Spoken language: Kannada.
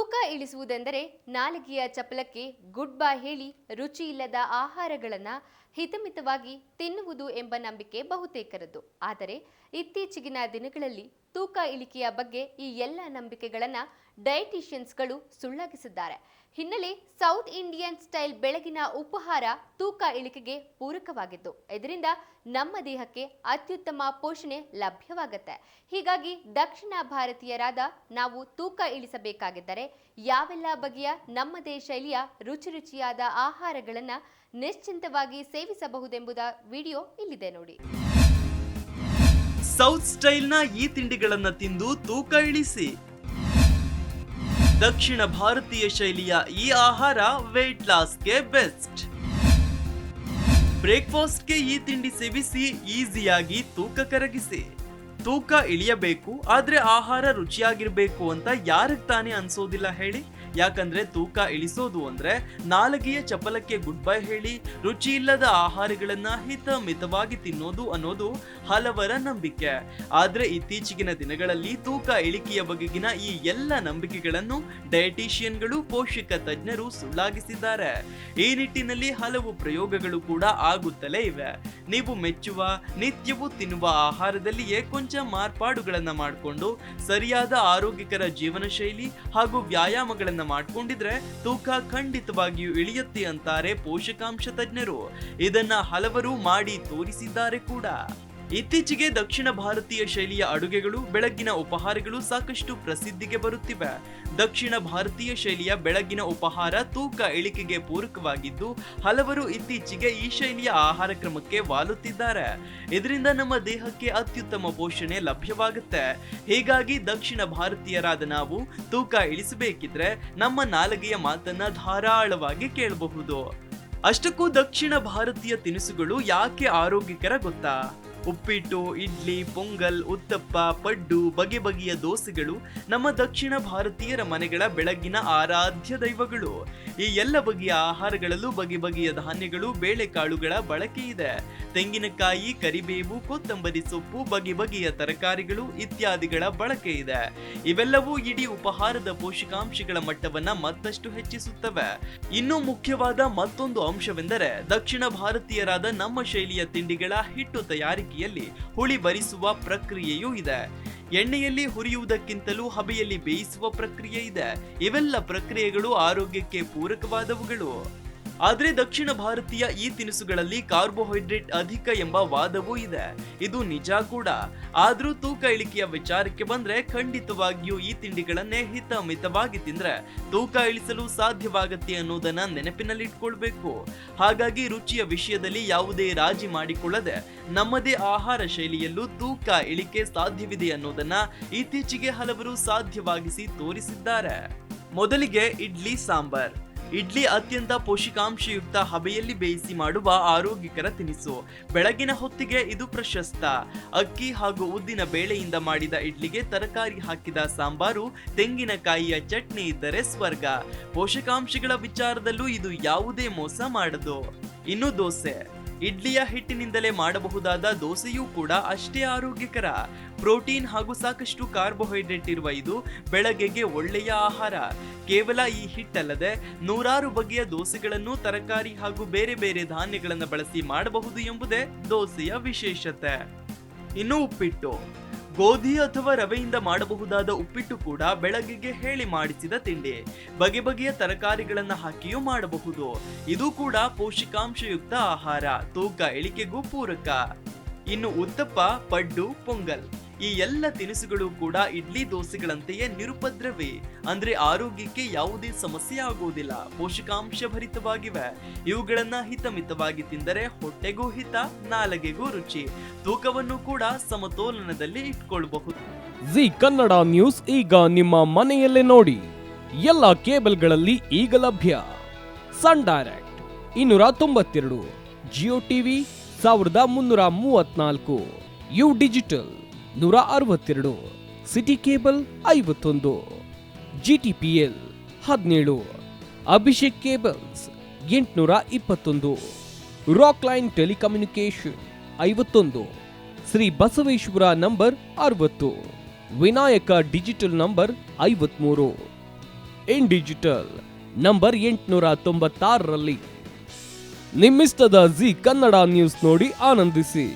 ತೂಕ ಇಳಿಸುವುದೆಂದರೆ ನಾಲಿಗೆಯ ಚಪಲಕ್ಕೆ ಗುಡ್ ಬೈ ಹೇಳಿ ರುಚಿ ಇಲ್ಲದ ಆಹಾರಗಳನ್ನು ಹಿತಮಿತವಾಗಿ ತಿನ್ನುವುದು ಎಂಬ ನಂಬಿಕೆ ಬಹುತೇಕರದ್ದು. ಆದರೆ ಇತ್ತೀಚೆಗಿನ ದಿನಗಳಲ್ಲಿ ತೂಕ ಇಳಿಕೆಯ ಬಗ್ಗೆ ಈ ಎಲ್ಲ ನಂಬಿಕೆಗಳನ್ನು ಡಯಟಿಷಿಯನ್ಸ್ಗಳು ಸುಳ್ಳಾಗಿಸಿದ್ದಾರೆ. ಹಿನ್ನೆಲೆ ಸೌತ್ ಇಂಡಿಯನ್ ಸ್ಟೈಲ್ ಬೆಳಗಿನ ಉಪಹಾರ ತೂಕ ಇಳಿಕೆಗೆ ಪೂರಕವಾಗಿದ್ದು, ಇದರಿಂದ ನಮ್ಮ ದೇಹಕ್ಕೆ ಅತ್ಯುತ್ತಮ ಪೋಷಣೆ ಲಭ್ಯವಾಗುತ್ತೆ. ಹೀಗಾಗಿ ದಕ್ಷಿಣ ಭಾರತೀಯರಾದ ನಾವು ತೂಕ ಇಳಿಸಬೇಕಾಗಿದ್ದರೆ ಯಾವೆಲ್ಲ ಬಗೆಯ ನಮ್ಮದೇ ಶೈಲಿಯ ರುಚಿಯಾದ ಆಹಾರಗಳನ್ನು ನಿಶ್ಚಿಂತವಾಗಿ ಸೇವಿಸಬಹುದೆಂಬುದ ವಿಡಿಯೋ ಇಲ್ಲಿದೆ ನೋಡಿ. ಸೌತ್ ಸ್ಟೈಲ್ನ ಈ ತಿಂಡಿಗಳನ್ನು ತಿಂದು ತೂಕ ಇಳಿಸಿ. ದಕ್ಷಿಣ ಭಾರತೀಯ ಶೈಲಿಯ ಈ ಆಹಾರ ವೇಟ್ ಲಾಸ್ಗೆ ಬೆಸ್ಟ್. ಬ್ರೇಕ್ಫಾಸ್ಟ್ಗೆ ಈ ತಿಂಡಿ ಸೇವಿಸಿ ಈಸಿಯಾಗಿ ತೂಕ ಕರಗಿಸಿ. ತೂಕ ಇಳಿಯಬೇಕು ಆದ್ರೆ ಆಹಾರ ರುಚಿಯಾಗಿರ್ಬೇಕು ಅಂತ ಯಾರಿಗೆ ತಾನೇ ಅನ್ಸೋದಿಲ್ಲ ಹೇಳಿ? ಯಾಕಂದ್ರೆ ತೂಕ ಇಳಿಸೋದು ಅಂದ್ರೆ ನಾಲಿಗೆಯ ಚಪಲಕ್ಕೆ ಗುಡ್ ಬೈ ಹೇಳಿ ರುಚಿ ಇಲ್ಲದ ಆಹಾರಗಳನ್ನ ಹಿತಮಿತವಾಗಿ ತಿನ್ನೋದು ಅನ್ನೋದು ಹಲವರ ನಂಬಿಕೆ. ಆದ್ರೆ ಇತ್ತೀಚೆಗಿನ ದಿನಗಳಲ್ಲಿ ತೂಕ ಇಳಿಕೆಯ ಬಗೆಗಿನ ಈ ಎಲ್ಲ ನಂಬಿಕೆಗಳನ್ನು ಡಯಟಿಷಿಯನ್ಗಳು, ಪೋಷಕ ತಜ್ಞರು ಸುಳ್ಳಾಗಿಸಿದ್ದಾರೆ. ಈ ನಿಟ್ಟಿನಲ್ಲಿ ಹಲವು ಪ್ರಯೋಗಗಳು ಕೂಡ ಆಗುತ್ತಲೇ ಇವೆ. ನೀವು ಮೆಚ್ಚುವ, ನಿತ್ಯವೂ ತಿನ್ನುವ ಆಹಾರದಲ್ಲಿಯೇ ಕೊಂಚ ಮಾರ್ಪಾಡುಗಳನ್ನ ಮಾಡಿಕೊಂಡು ಸರಿಯಾದ ಆರೋಗ್ಯಕರ ಜೀವನ ಶೈಲಿ ಹಾಗೂ ವ್ಯಾಯಾಮಗಳನ್ನ ಮಾಡ್ಕೊಂಡಿದ್ರೆ ತೂಕ ಖಂಡಿತವಾಗಿಯೂ ಇಳಿಯುತ್ತೆ ಅಂತಾರೆ ಪೋಷಕಾಂಶ ತಜ್ಞರು. ಇದನ್ನ ಹಲವರು ಮಾಡಿ ತೋರಿಸಿದ್ದಾರೆ ಕೂಡ. ಇತ್ತೀಚೆಗೆ ದಕ್ಷಿಣ ಭಾರತೀಯ ಶೈಲಿಯ ಅಡುಗೆಗಳು, ಬೆಳಗ್ಗಿನ ಉಪಹಾರಗಳು ಸಾಕಷ್ಟು ಪ್ರಸಿದ್ಧಿಗೆ ಬರುತ್ತಿವೆ. ದಕ್ಷಿಣ ಭಾರತೀಯ ಶೈಲಿಯ ಬೆಳಗ್ಗಿನ ಉಪಹಾರ ತೂಕ ಇಳಿಕೆಗೆ ಪೂರಕವಾಗಿದ್ದು, ಹಲವರು ಇತ್ತೀಚೆಗೆ ಈ ಶೈಲಿಯ ಆಹಾರ ಕ್ರಮಕ್ಕೆ ವಾಲುತ್ತಿದ್ದಾರೆ. ಇದರಿಂದ ನಮ್ಮ ದೇಹಕ್ಕೆ ಅತ್ಯುತ್ತಮ ಪೋಷಣೆ ಲಭ್ಯವಾಗುತ್ತೆ. ಹೀಗಾಗಿ ದಕ್ಷಿಣ ಭಾರತೀಯರಾದ ನಾವು ತೂಕ ಇಳಿಸಬೇಕಿದ್ರೆ ನಮ್ಮ ನಾಲಿಗೆಯ ಮಾತನ್ನ ಧಾರಾಳವಾಗಿ ಕೇಳಬಹುದು. ಅಷ್ಟಕ್ಕೂ ದಕ್ಷಿಣ ಭಾರತೀಯ ತಿನಿಸುಗಳು ಯಾಕೆ ಆರೋಗ್ಯಕರ ಗೊತ್ತಾ? ಉಪ್ಪಿಟ್ಟು, ಇಡ್ಲಿ, ಪೊಂಗಲ್, ಉತ್ತಪ್ಪ, ಪಡ್ಡು, ಬಗೆ ಬಗೆಯ ದೋಸೆಗಳು ನಮ್ಮ ದಕ್ಷಿಣ ಭಾರತೀಯರ ಮನೆಗಳ ಬೆಳಗ್ಗಿನ ಆರಾಧ್ಯ ದೈವಗಳು. ಈ ಎಲ್ಲ ಬಗೆಯ ಆಹಾರಗಳಲ್ಲೂ ಬಗೆ ಬಗೆಯ ಧಾನ್ಯಗಳು, ಬೇಳೆಕಾಳುಗಳ ಬಳಕೆ ಇದೆ. ತೆಂಗಿನಕಾಯಿ, ಕರಿಬೇವು, ಕೊತ್ತಂಬರಿ ಸೊಪ್ಪು, ಬಗೆ ಬಗೆಯ ತರಕಾರಿಗಳು ಇತ್ಯಾದಿಗಳ ಬಳಕೆ ಇದೆ. ಇವೆಲ್ಲವೂ ಇಡೀ ಉಪಹಾರದ ಪೋಷಕಾಂಶಗಳ ಮಟ್ಟವನ್ನ ಮತ್ತಷ್ಟು ಹೆಚ್ಚಿಸುತ್ತವೆ. ಇನ್ನೂ ಮುಖ್ಯವಾದ ಮತ್ತೊಂದು ಅಂಶವೆಂದರೆ ದಕ್ಷಿಣ ಭಾರತೀಯರಾದ ನಮ್ಮ ಶೈಲಿಯ ತಿಂಡಿಗಳ ಹಿಟ್ಟು ತಯಾರಿಕೆಯಲ್ಲಿ ಹುಳಿ ಬರಿಸುವ ಪ್ರಕ್ರಿಯೆಯೂ ಇದೆ. ಎಣ್ಣೆಯಲ್ಲಿ ಹುರಿಯುವುದಕ್ಕಿಂತಲೂ ಹಬೆಯಲ್ಲಿ ಬೇಯಿಸುವ ಪ್ರಕ್ರಿಯೆ ಇದೆ. ಇವೆಲ್ಲ ಪ್ರಕ್ರಿಯೆಗಳು ಆರೋಗ್ಯಕ್ಕೆ ಪೂರಕವಾದವುಗಳು. ಆದ್ರೆ ದಕ್ಷಿಣ ಭಾರತೀಯ ಈ ತಿನಿಸುಗಳಲ್ಲಿ ಕಾರ್ಬೋಹೈಡ್ರೇಟ್ ಅಧಿಕ ಎಂಬ ವಾದವೂ ಇದೆ. ಇದು ನಿಜ ಕೂಡ. ಆದ್ರೂ ತೂಕ ಇಳಿಕೆಯ ವಿಚಾರಕ್ಕೆ ಬಂದ್ರೆ ಖಂಡಿತವಾಗಿಯೂ ಈ ತಿಂಡಿಗಳನ್ನೇ ಹಿತಮಿತವಾಗಿ ತಿಂದ್ರೆ ತೂಕ ಇಳಿಸಲು ಸಾಧ್ಯವಾಗತ್ತೆ ಅನ್ನೋದನ್ನ ನೆನಪಿನಲ್ಲಿಟ್ಕೊಳ್ಬೇಕು. ಹಾಗಾಗಿ ರುಚಿಯ ವಿಷಯದಲ್ಲಿ ಯಾವುದೇ ರಾಜಿ ಮಾಡಿಕೊಳ್ಳದೆ ನಮ್ಮದೇ ಆಹಾರ ಶೈಲಿಯಲ್ಲೂ ತೂಕ ಇಳಿಕೆ ಸಾಧ್ಯವಿದೆ ಅನ್ನೋದನ್ನ ಇತ್ತೀಚೆಗೆ ಹಲವರು ಸಾಧ್ಯವಾಗಿಸಿ ತೋರಿಸಿದ್ದಾರೆ. ಮೊದಲಿಗೆ ಇಡ್ಲಿ ಸಾಂಬಾರ್. ಇಡ್ಲಿ ಅತ್ಯಂತ ಪೋಷಕಾಂಶಯುಕ್ತ ಹಬೆಯಲ್ಲಿ ಬೇಯಿಸಿ ಮಾಡುವ ಆರೋಗ್ಯಕರ ತಿನಿಸು. ಬೆಳಗಿನ ಹೊತ್ತಿಗೆ ಇದು ಪ್ರಶಸ್ತ. ಅಕ್ಕಿ ಹಾಗೂ ಉದ್ದಿನ ಬೇಳೆಯಿಂದ ಮಾಡಿದ ಇಡ್ಲಿಗೆ ತರಕಾರಿ ಹಾಕಿದ ಸಾಂಬಾರು, ತೆಂಗಿನಕಾಯಿಯ ಚಟ್ನಿ ಇದ್ದರೆ ಸ್ವರ್ಗ. ಪೋಷಕಾಂಶಗಳ ವಿಚಾರದಲ್ಲೂ ಇದು ಯಾವುದೇ ಮೋಸ ಮಾಡದು. ಇನ್ನು ದೋಸೆ. ಇಡ್ಲಿಯ ಹಿಟ್ಟಿನಿಂದಲೇ ಮಾಡಬಹುದಾದ ದೋಸೆಯೂ ಕೂಡ ಅಷ್ಟೇ ಆರೋಗ್ಯಕರ. ಪ್ರೋಟೀನ್ ಹಾಗೂ ಸಾಕಷ್ಟು ಕಾರ್ಬೋಹೈಡ್ರೇಟ್ ಇರುವ ಇದು ಬೆಳಗ್ಗೆಗೆ ಒಳ್ಳೆಯ ಆಹಾರ. ಕೇವಲ ಈ ಹಿಟ್ಟಲ್ಲದೆ ನೂರಾರು ಬಗೆಯ ದೋಸೆಗಳನ್ನು ತರಕಾರಿ ಹಾಗೂ ಬೇರೆ ಬೇರೆ ಧಾನ್ಯಗಳನ್ನು ಬಳಸಿ ಮಾಡಬಹುದು ಎಂಬುದೇ ದೋಸೆಯ ವಿಶೇಷತೆ. ಇನ್ನು ಉಪ್ಪಿಟ್ಟು. ಗೋಧಿ ಅಥವಾ ರವೆಯಿಂದ ಮಾಡಬಹುದಾದ ಉಪ್ಪಿಟ್ಟು ಕೂಡ ಬೆಳಗ್ಗೆಗೆ ಹೇಳಿ ಮಾಡಿಸಿದ ತಿಂಡಿ. ಬಗೆ ಬಗೆಯ ತರಕಾರಿಗಳನ್ನ ಹಾಕಿಯೂ ಮಾಡಬಹುದು. ಇದು ಕೂಡ ಪೋಷಕಾಂಶಯುಕ್ತ ಆಹಾರ, ತೂಕ ಇಳಿಕೆಗೂ ಪೂರಕ. ಇನ್ನು ಉತ್ತಪ್ಪ, ಪಡ್ಡು, ಪೊಂಗಲ್ ಈ ಎಲ್ಲ ತಿನಿಸುಗಳು ಕೂಡ ಇಡ್ಲಿ ದೋಸೆಗಳಂತೆಯೇ ನಿರುಪದ್ರವಿ. ಅಂದ್ರೆ ಆರೋಗ್ಯಕ್ಕೆ ಯಾವುದೇ ಸಮಸ್ಯೆ ಆಗುವುದಿಲ್ಲ, ಪೋಷಕಾಂಶ ಭರಿತವಾಗಿವೆ. ಇವುಗಳನ್ನ ಹಿತಮಿತವಾಗಿ ತಿಂದರೆ ಹೊಟ್ಟೆಗೂ ಹಿತ, ನಾಲಿಗೆಗೂ ರುಚಿ, ತೂಕವನ್ನು ಕೂಡ ಸಮತೋಲನದಲ್ಲಿ ಇಟ್ಕೊಳ್ಬಹುದು. ಜಿ ಕನ್ನಡ ನ್ಯೂಸ್ ಈಗ ನಿಮ್ಮ ಮನೆಯಲ್ಲೇ ನೋಡಿ. ಎಲ್ಲ ಕೇಬಲ್ಗಳಲ್ಲಿ ಈಗ ಲಭ್ಯ. Sun direct 292, Jio TV 1334, U digital 162, city cable 51, GTPL 17, Abhishek cables 821, ರಾಕ್ ಲೈನ್ ಟೆಲಿಕಮ್ಯುನಿಕೇಶನ್ 51, Shri Basaveshwara number 60, Vinayaka digital number 53, in digital number 896ರಲ್ಲಿ. ನಿಮ್ಮಿಸ್ತದ ಜಿ ಕನ್ನಡ ನ್ಯೂಸ್ ನೋಡಿ ಆನಂದಿಸಿ.